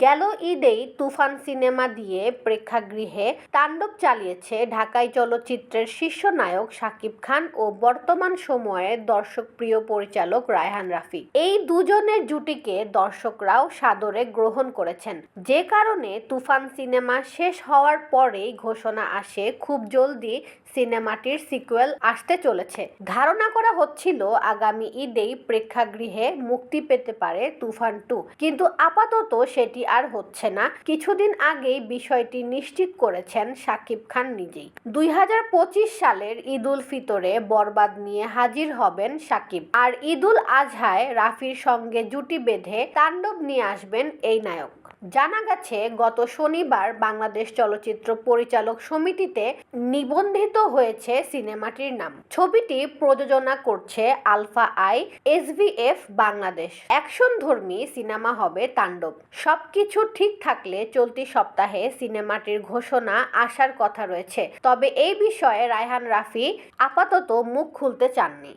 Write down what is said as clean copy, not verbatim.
গেল ঈদেই তুফান সিনেমা দিয়ে প্রেক্ষাগৃহে তাণ্ডব চালিয়েছে ঢাকাই চলচ্চিত্রের শীর্ষ নায়ক শাকিব খান ও বর্তমান সময়ে দর্শকপ্রিয় পরিচালক রায়হান রাফি। এই দুজনের জুটিকে দর্শকরাও সাদরে গ্রহণ করেছেন, যে কারণে তুফান সিনেমা শেষ হওয়ার পরেই ঘোষণা আসে খুব জলদি সিনেমাটির সিকুয়েল আসতে চলেছে। ধারণা করা হচ্ছিল আগামী ঈদেই প্রেক্ষাগৃহে মুক্তি পেতে পারে তুফান 2, কিন্তু আপাতত সেটি আর হচ্ছে না। কিছুদিন আগেই বিষয়টি নিশ্চিত করেছেন শাকিব খান নিজেই। 2025 সালের ঈদুল ফিতরে বরবাদ নিয়ে হাজির হবেন শাকিব, আর ঈদুল আজহায় রাফির সঙ্গে জুটি বেঁধে তাণ্ডব নিয়ে আসবেন এই নায়ক। জানা গেছে, গত শনিবার বাংলাদেশ চলচ্চিত্র পরিচালক সমিতিতে নিবন্ধিত হয়েছে সিনেমাটির নাম। ছবিটি প্রযোজনা করছে আলফা আই এসভিএফ বাংলাদেশ। অ্যাকশনধর্মী সিনেমা হবে তাণ্ডব। সবকিছু ঠিক থাকলে চলতি সপ্তাহে সিনেমাটির ঘোষণা আসার কথা রয়েছে, তবে এই বিষয়ে রায়হান রাফি আপাতত মুখ খুলতে চাননি।